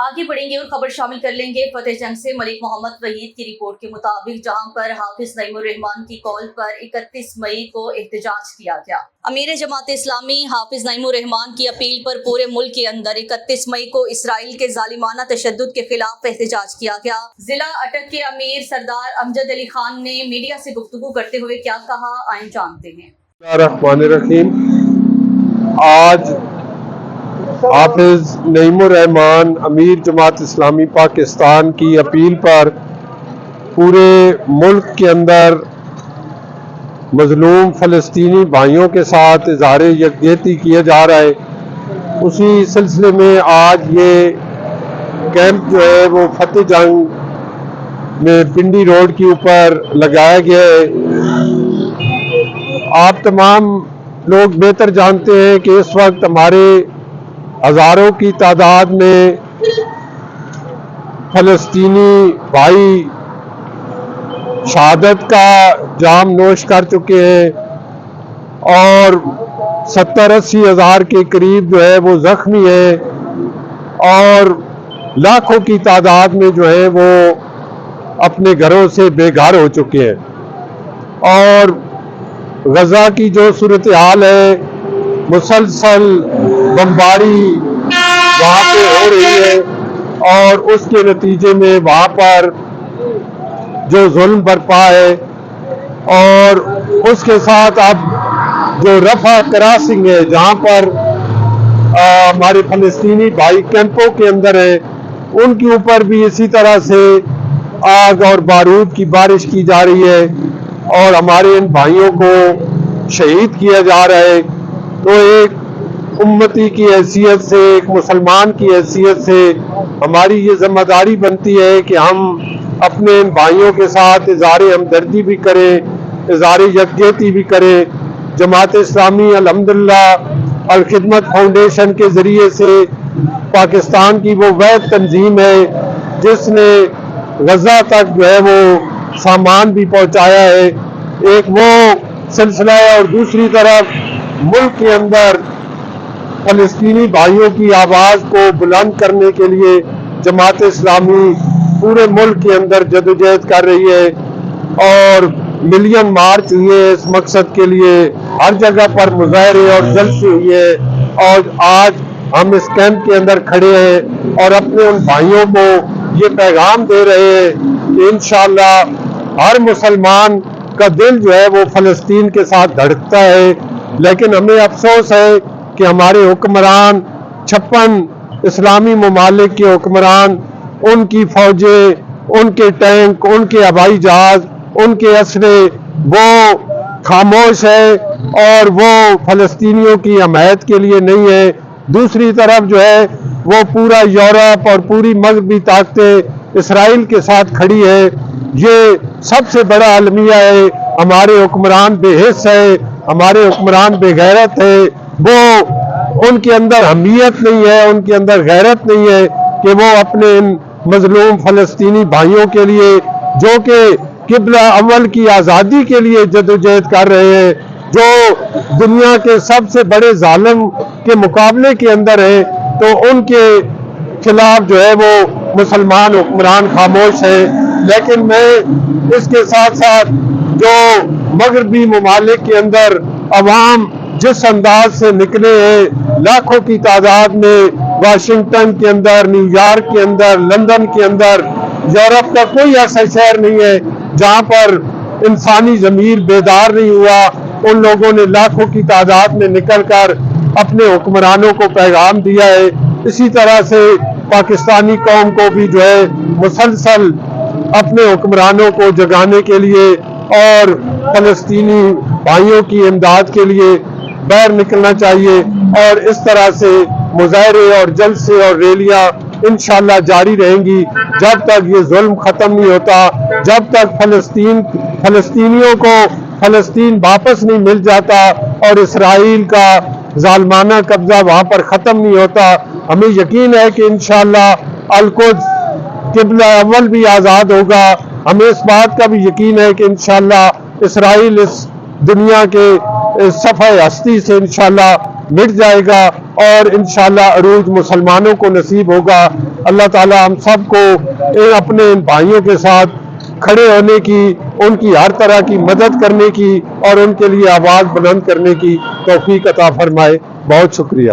आगे बढ़ेंगे और खबर शामिल कर लेंगे फतेह जंग से। मलिक मोहम्मद वहीद की रिपोर्ट के मुताबिक जहां पर हाफिज नईमुर रहमान की कॉल पर 31 मई को एहतजाज किया गया। अमीर जमात इस्लामी हाफिज नईमुर रहमान की अपील पर पूरे मुल्क के अंदर 31 मई को इसराइल के जालिमाना तशद्दुद के खिलाफ एहतजाज किया गया। जिला अटक के अमीर सरदार अमजद अली खान ने मीडिया से गुफ्तगू करते हुए क्या कहा, आइए जानते हैं। रहमानिर्रहीम। आज हाफिज नईमुर रहमान अमीर जमात इस्लामी पाकिस्तान की अपील पर पूरे मुल्क के अंदर मजलूम फ़लस्तीनी भाइयों के साथ इज़हार यकजहती किया जा रहा है। उसी सिलसिले में आज ये कैंप जो है वो फतेह जंग में पिंडी रोड के ऊपर लगाया गया है। आप तमाम लोग बेहतर जानते हैं कि इस वक्त हमारे हज़ारों की तादाद में फ़लस्तीनी भाई शहादत का जाम नोश कर चुके हैं और 70-80 हज़ार के करीब जो है वो ज़ख्मी हैं और लाखों की तादाद में जो है वो अपने घरों से बेघर हो चुके हैं। और गज़ा की जो सूरत हाल है, मुसलसल बमबारी वहाँ पे हो रही है और उसके नतीजे में वहाँ पर जो जुल्म बरपा है और उसके साथ अब जो रफा क्रॉसिंग है जहाँ पर हमारे फ़लस्तीनी भाई कैंपों के अंदर है, उनके ऊपर भी इसी तरह से आग और बारूद की बारिश की जा रही है और हमारे इन भाइयों को शहीद किया जा रहा है। तो एक उम्मती की हैसियत से, एक मुसलमान की हैसियत से हमारी ये जिम्मेदारी बनती है कि हम अपने इन भाइयों के साथ इज़हार हमदर्दी भी करें, इज़हार यकजहती भी करें। जमात इस्लामी अल्हम्दुलिल्लाह अल खिदमत फाउंडेशन के ज़रिए से पाकिस्तान की वो वह तंजीम है जिसने गज़ा तक जो है वो सामान भी पहुँचाया है। एक वो सिलसिला है और दूसरी तरफ मुल्क के अंदर फ़लस्तीनी भाइयों की आवाज़ को बुलंद करने के लिए जमात इस्लामी पूरे मुल्क के अंदर जदोजहद कर रही है और मिलियन मार्च हुए इस मकसद के लिए, हर जगह पर मुजाहरे और जलसे हुए और आज हम इस कैंप के अंदर खड़े हैं और अपने उन भाइयों को ये पैगाम दे रहे हैं कि इंशाअल्लाह हर मुसलमान का दिल जो है वो फ़लस्तीन के साथ धड़कता है। लेकिन हमें अफसोस है कि हमारे हुक्मरान 56 इस्लामी ममालिक के हुक्मरान, उनकी फौजें, उनके टैंक, उनके हवाई जहाज, उनके असरे वो खामोश है और वो फ़लस्तीनियों की हमायत के लिए नहीं है। दूसरी तरफ जो है वो पूरा यूरोप और पूरी मगरबी ताकतें इसराइल के साथ खड़ी है। ये सबसे बड़ा अलमिया है। हमारे हुक्मरान बेहिस है, हमारे हुक्मरान बेगैरत है। वो उनके अंदर हमीयत नहीं है, उनके अंदर गैरत नहीं है कि वो अपने इन मजलूम फ़लस्तीनी भाइयों के लिए जो कि किबला अव्वल की आज़ादी के लिए जदोजहद कर रहे हैं, जो दुनिया के सबसे बड़े जालिम के मुकाबले के अंदर है, तो उनके खिलाफ जो है वो मुसलमान हुक्मरान खामोश है। लेकिन मैं इसके साथ साथ जो मगरबी ममालिक के अंदर अवाम जिस अंदाज से निकले हैं, लाखों की तादाद में वाशिंगटन के अंदर, न्यूयॉर्क के अंदर, लंदन के अंदर, यूरोप का कोई ऐसा शहर नहीं है जहां पर इंसानी ज़मीर बेदार नहीं हुआ। उन लोगों ने लाखों की तादाद में निकलकर अपने हुक्मरानों को पैगाम दिया है। इसी तरह से पाकिस्तानी कौम को भी जो है मुसलसल अपने हुक्मरानों को जगाने के लिए और फ़लस्तीनी भाइयों की इमदाद के लिए बाहर निकलना चाहिए और इस तरह से मुजाहरे और जलसे और रैलियां इंशाअल्लाह जारी रहेंगी जब तक ये जुल्म ख़त्म नहीं होता, जब तक फ़लस्तीनियों को फ़लस्तीन वापस नहीं मिल जाता और इसराइल का जालिमाना कब्जा वहाँ पर ख़त्म नहीं होता। हमें यकीन है कि इंशाअल्लाह अल-कुद्स किबला अव्वल भी आज़ाद होगा। हमें इस बात का भी यकीन है कि इंशाअल्लाह इसराइल इस दुनिया के सफ़े हस्ती से इंशाअल्लाह مٹ جائے گا اور انشاءاللہ عروج مسلمانوں کو نصیب ہوگا۔ اللہ تعالی ہم سب کو اپنے ان بھائیوں کے ساتھ کھڑے ہونے کی، ان کی ہر طرح کی مدد کرنے کی اور ان کے لیے آواز بلند کرنے کی توفیق عطا فرمائے۔ بہت شکریہ۔